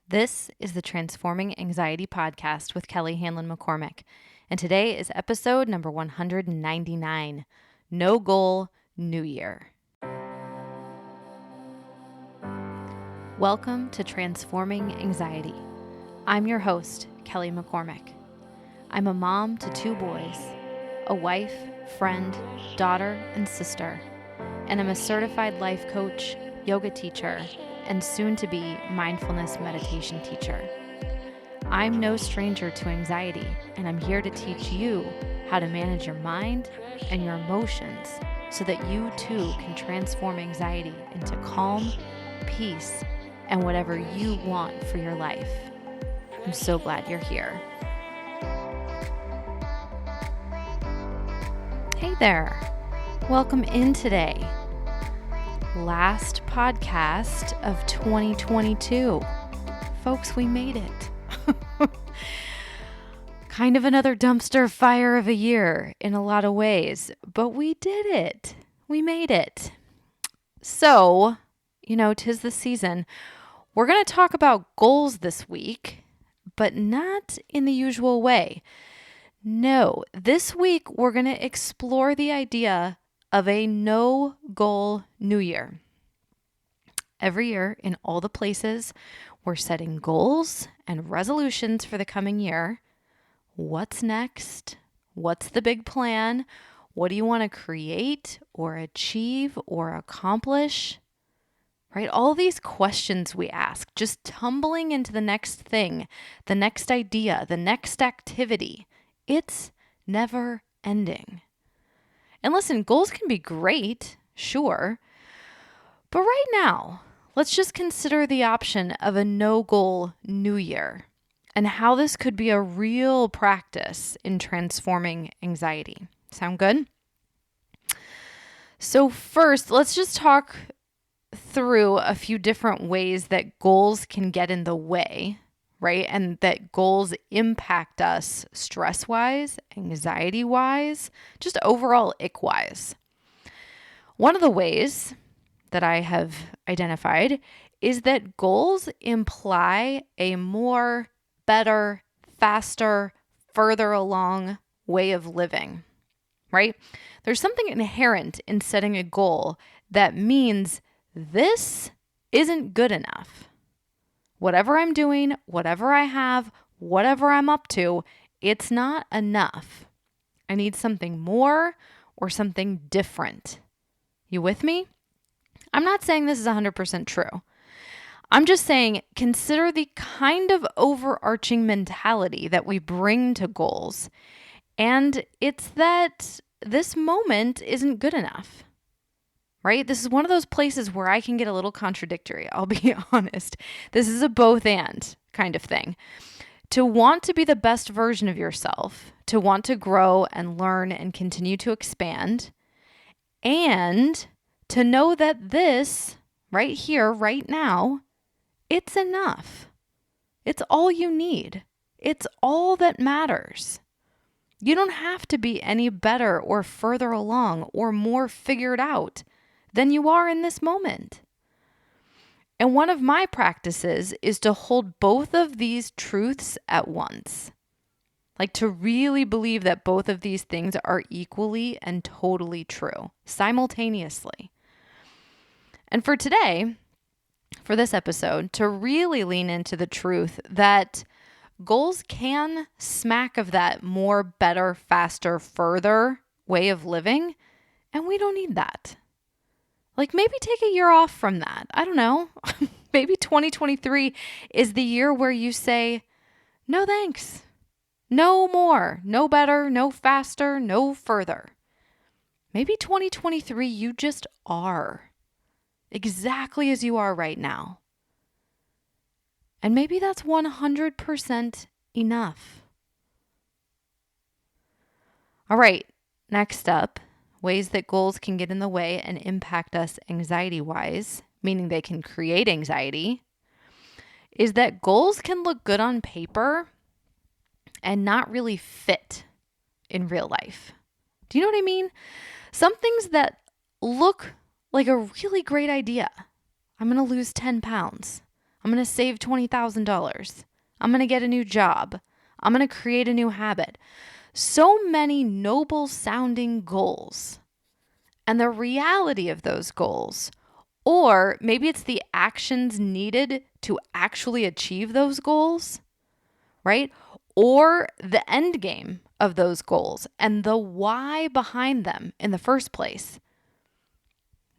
This is the Transforming Anxiety podcast with Kelly Hanlon McCormick, and today is episode number 199, No Goal, New Year. Welcome to Transforming Anxiety. I'm your host, Kelly McCormick. I'm a mom to 2 boys, a wife, friend, daughter, and sister, and I'm a certified life coach, yoga teacher, and soon-to-be mindfulness meditation teacher. I'm no stranger to anxiety, and I'm here to teach you how to manage your mind and your emotions so that you too can transform anxiety into calm, peace, and whatever you want for your life. I'm so glad you're here. Hey there. Welcome in today. Last podcast of 2022. Folks, we made it. Kind of another dumpster fire of a year in a lot of ways, but we did it. We made it. So, 'tis the season. We're going to talk about goals this week, but not in the usual way. No, this week we're going to explore the idea of a no goal new year. Every year in all the places we're setting goals and resolutions for the coming year. What's next? What's the big plan? What do you want to create or achieve or accomplish? Right? All these questions we ask, just tumbling into the next thing, the next idea, the next activity. It's never ending. And listen, goals can be great, sure. But right now, let's just consider the option of a no-goal new year and how this could be a real practice in transforming anxiety. Sound good? So first, let's just talk through a few different ways that goals can get in the way, right? And that goals impact us stress-wise, anxiety-wise, just overall ick-wise. One of the ways that I have identified is that goals imply a more, better, faster, further along way of living, right? There's something inherent in setting a goal that means this isn't good enough. Whatever I'm doing, whatever I have, whatever I'm up to, it's not enough. I need something more or something different. You with me? I'm not saying this is 100% true. I'm just saying consider the kind of overarching mentality that we bring to goals. And it's that this moment isn't good enough. Right? This is one of those places where I can get a little contradictory. I'll be honest. This is a both and kind of thing. To want to be the best version of yourself, to want to grow and learn and continue to expand, and to know that this right here, right now, it's enough. It's all you need. It's all that matters. You don't have to be any better or further along or more figured out than you are in this moment. And one of my practices is to hold both of these truths at once. Like to really believe that both of these things are equally and totally true, simultaneously. And for today, for this episode, to really lean into the truth that goals can smack of that more, better, faster, further way of living, and we don't need that. Like maybe take a year off from that. I don't know. Maybe 2023 is the year where you say, no thanks. No more, no better, no faster, no further. Maybe 2023 you just are exactly as you are right now. And maybe that's 100% enough. All right, next up. Ways that goals can get in the way and impact us anxiety-wise, meaning they can create anxiety, is that goals can look good on paper and not really fit in real life. Do you know what I mean? Some things that look like a really great idea. I'm going to lose 10 pounds. I'm going to save $20,000. I'm going to get a new job. I'm going to create a new habit. So many noble sounding goals. And the reality of those goals, or maybe it's the actions needed to actually achieve those goals, right? Or the end game of those goals and the why behind them in the first place.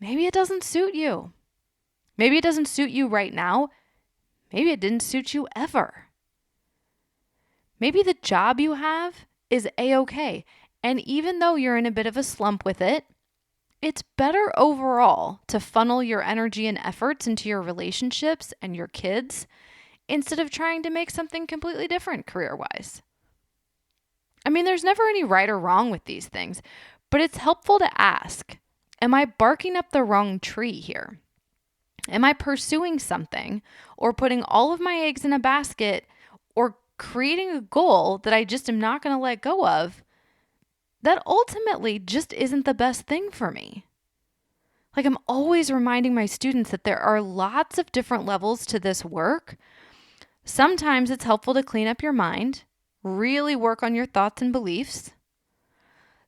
Maybe it doesn't suit you. Maybe it doesn't suit you right now. Maybe it didn't suit you ever. Maybe the job you have is A-okay. And even though you're in a bit of a slump with it, it's better overall to funnel your energy and efforts into your relationships and your kids instead of trying to make something completely different career-wise. I mean, there's never any right or wrong with these things, but it's helpful to ask, am I barking up the wrong tree here? Am I pursuing something or putting all of my eggs in a basket or creating a goal that I just am not going to let go of that ultimately just isn't the best thing for me? Like, I'm always reminding my students that there are lots of different levels to this work. Sometimes it's helpful to clean up your mind, really work on your thoughts and beliefs.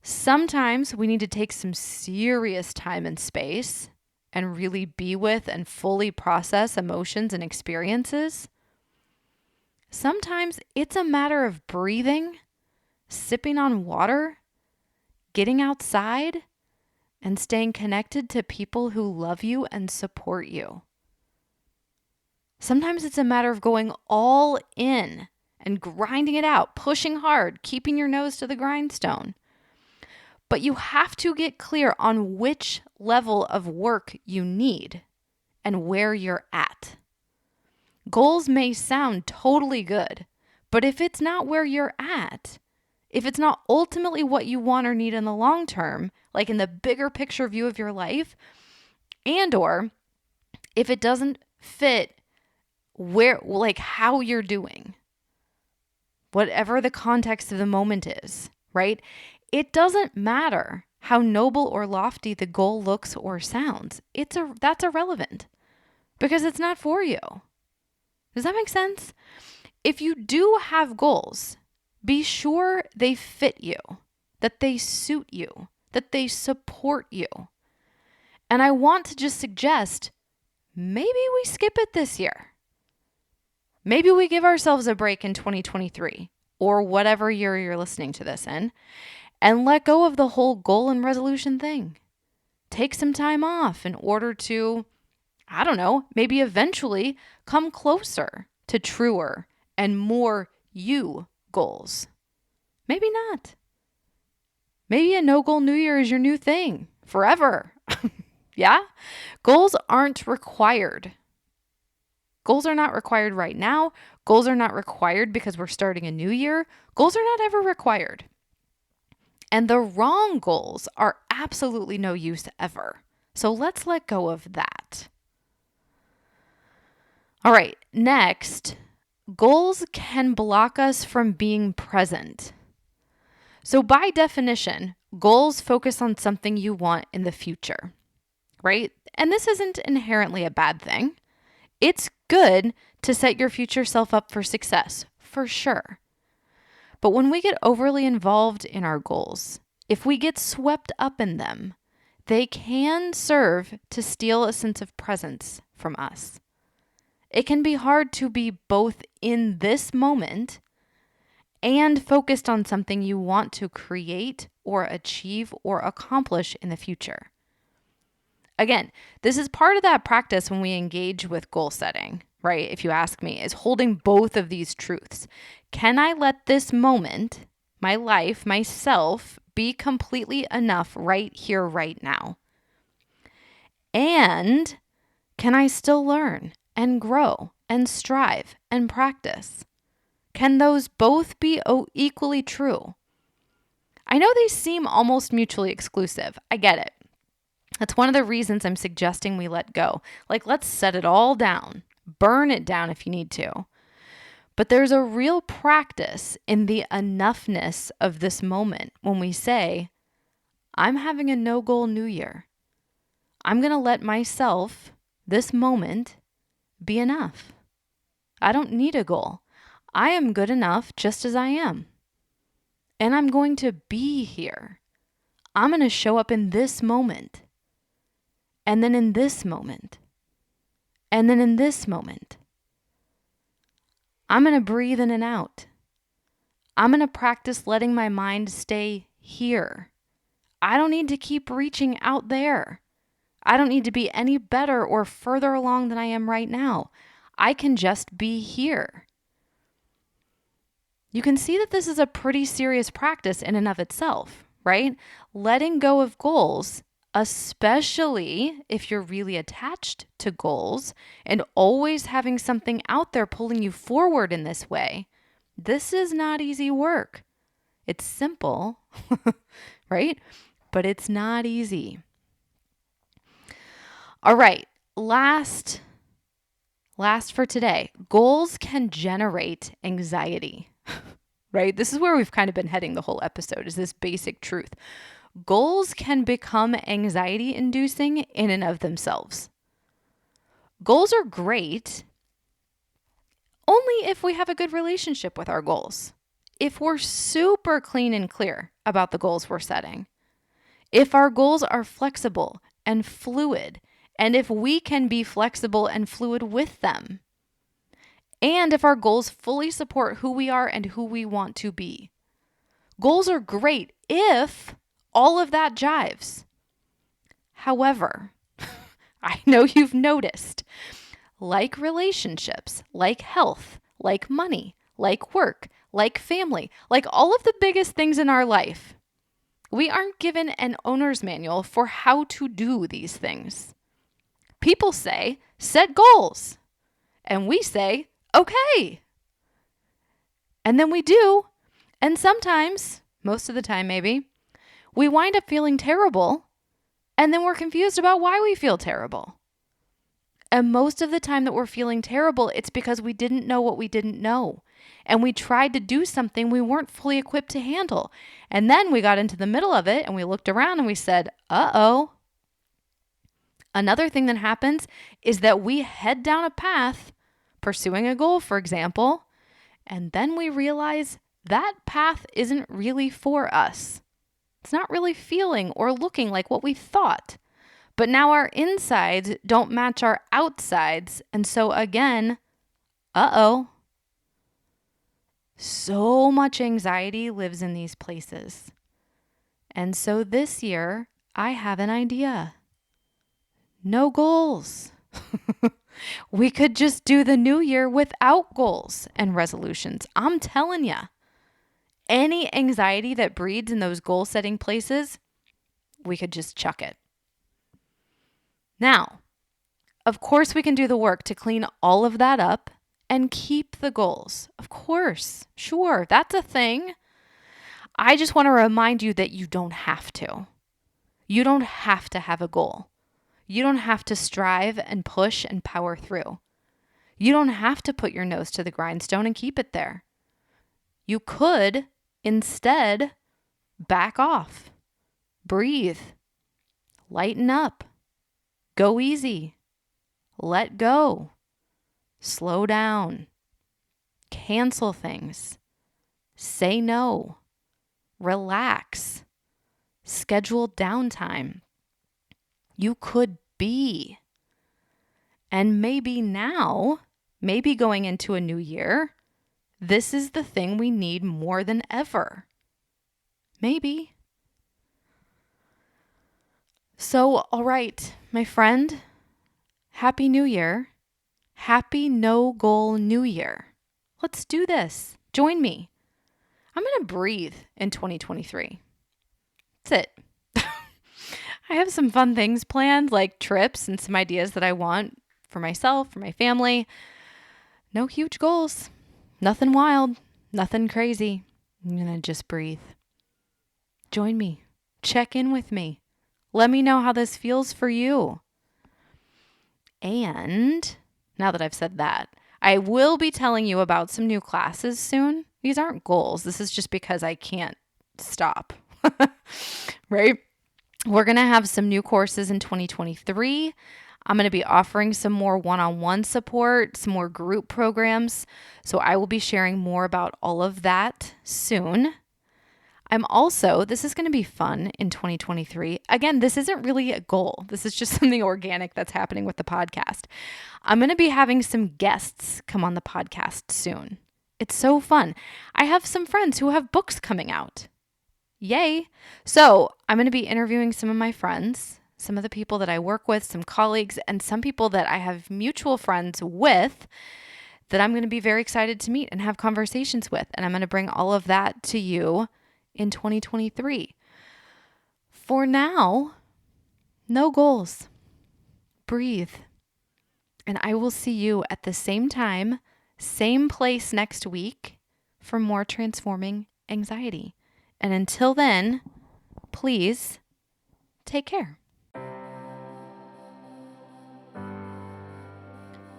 Sometimes we need to take some serious time and space and really be with and fully process emotions and experiences. Sometimes it's a matter of breathing, sipping on water, getting outside, and staying connected to people who love you and support you. Sometimes it's a matter of going all in and grinding it out, pushing hard, keeping your nose to the grindstone. But you have to get clear on which level of work you need and where you're at. Goals may sound totally good, but if it's not where you're at, if it's not ultimately what you want or need in the long term, like in the bigger picture view of your life, and or if it doesn't fit where, like how you're doing, whatever the context of the moment is, right? It doesn't matter how noble or lofty the goal looks or sounds. That's irrelevant because it's not for you. Does that make sense? If you do have goals, be sure they fit you, that they suit you, that they support you. And I want to just suggest, maybe we skip it this year. Maybe we give ourselves a break in 2023 or whatever year you're listening to this in and let go of the whole goal and resolution thing. Take some time off in order to, I don't know, maybe eventually come closer to truer and more you goals. Maybe not. Maybe a no-goal New Year is your new thing forever. Yeah? Goals aren't required. Goals are not required right now. Goals are not required because we're starting a new year. Goals are not ever required. And the wrong goals are absolutely no use ever. So let's let go of that. All right, next, goals can block us from being present. So by definition, goals focus on something you want in the future, right? And this isn't inherently a bad thing. It's good to set your future self up for success, for sure. But when we get overly involved in our goals, if we get swept up in them, they can serve to steal a sense of presence from us. It can be hard to be both in this moment and focused on something you want to create or achieve or accomplish in the future. Again, this is part of that practice when we engage with goal setting, right? If you ask me, is holding both of these truths. Can I let this moment, my life, myself, be completely enough right here, right now? And can I still learn and grow and strive and practice? Can those both be equally true? I know they seem almost mutually exclusive. I get it. That's one of the reasons I'm suggesting we let go. Like, let's set it all down. Burn it down if you need to. But there's a real practice in the enoughness of this moment when we say, I'm having a no-goal New Year. I'm going to let myself, this moment, be enough. I don't need a goal. I am good enough just as I am. And I'm going to be here. I'm going to show up in this moment. And then in this moment. And then in this moment. I'm going to breathe in and out. I'm going to practice letting my mind stay here. I don't need to keep reaching out there. I don't need to be any better or further along than I am right now. I can just be here. You can see that this is a pretty serious practice in and of itself, right? Letting go of goals, especially if you're really attached to goals and always having something out there pulling you forward in this way. This is not easy work. It's simple, right? But it's not easy. All right, last for today. Goals can generate anxiety, right? This is where we've kind of been heading the whole episode, is this basic truth. Goals can become anxiety-inducing in and of themselves. Goals are great only if we have a good relationship with our goals. If we're super clean and clear about the goals we're setting. If our goals are flexible and fluid, and if we can be flexible and fluid with them. And if our goals fully support who we are and who we want to be. Goals are great if all of that jives. However, I know you've noticed, like relationships, like health, like money, like work, like family, like all of the biggest things in our life, we aren't given an owner's manual for how to do these things. People say, set goals. And we say, okay. And then we do. And sometimes, most of the time maybe, we wind up feeling terrible. And then we're confused about why we feel terrible. And most of the time that we're feeling terrible, it's because we didn't know what we didn't know. And we tried to do something we weren't fully equipped to handle. And then we got into the middle of it and we looked around and we said, uh-oh. Another thing that happens is that we head down a path, pursuing a goal, for example, and then we realize that path isn't really for us. It's not really feeling or looking like what we thought. But now our insides don't match our outsides, and so again, uh-oh. So much anxiety lives in these places. And so this year, I have an idea. No goals. We could just do the new year without goals and resolutions. I'm telling you, any anxiety that breeds in those goal setting places, we could just chuck it. Now, of course, we can do the work to clean all of that up and keep the goals. Of course, sure, that's a thing. I just want to remind you that you don't have to. You don't have to have a goal. You don't have to strive and push and power through. You don't have to put your nose to the grindstone and keep it there. You could instead back off, breathe, lighten up, go easy, let go, slow down, cancel things, say no, relax, schedule downtime. You could be. And maybe now, maybe going into a new year, this is the thing we need more than ever. Maybe. So, all right, my friend, Happy New Year. Happy No Goal New Year. Let's do this. Join me. I'm going to breathe in 2023. That's it. I have some fun things planned, like trips and some ideas that I want for myself, for my family. No huge goals. Nothing wild. Nothing crazy. I'm going to just breathe. Join me. Check in with me. Let me know how this feels for you. And now that I've said that, I will be telling you about some new classes soon. These aren't goals. This is just because I can't stop. Right? We're going to have some new courses in 2023. I'm going to be offering some more one-on-one support, some more group programs. So I will be sharing more about all of that soon. This is going to be fun in 2023. Again, this isn't really a goal. This is just something organic that's happening with the podcast. I'm going to be having some guests come on the podcast soon. It's so fun. I have some friends who have books coming out. Yay. So I'm going to be interviewing some of my friends, some of the people that I work with, some colleagues, and some people that I have mutual friends with that I'm going to be very excited to meet and have conversations with. And I'm going to bring all of that to you in 2023. For now, no goals. Breathe. And I will see you at the same time, same place next week for more Transforming Anxiety. And until then, please take care.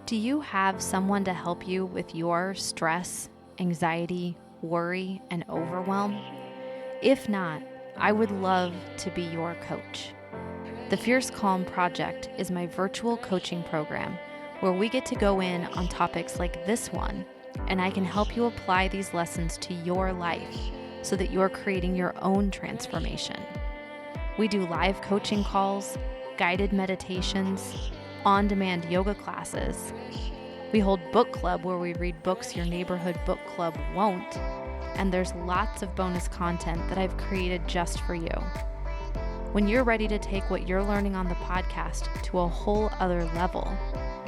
Do you have someone to help you with your stress, anxiety, worry, and overwhelm? If not, I would love to be your coach. The Fierce Calm Project is my virtual coaching program where we get to go in on topics like this one, and I can help you apply these lessons to your life so that you're creating your own transformation. We do live coaching calls, guided meditations, on-demand yoga classes. We hold book club where we read books your neighborhood book club won't. And there's lots of bonus content that I've created just for you. When you're ready to take what you're learning on the podcast to a whole other level,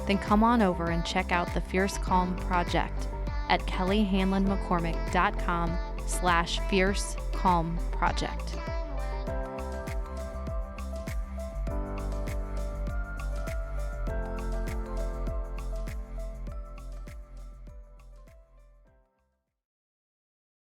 then come on over and check out the Fierce Calm Project at kellyhanlonmccormick.com/Fierce Calm Project.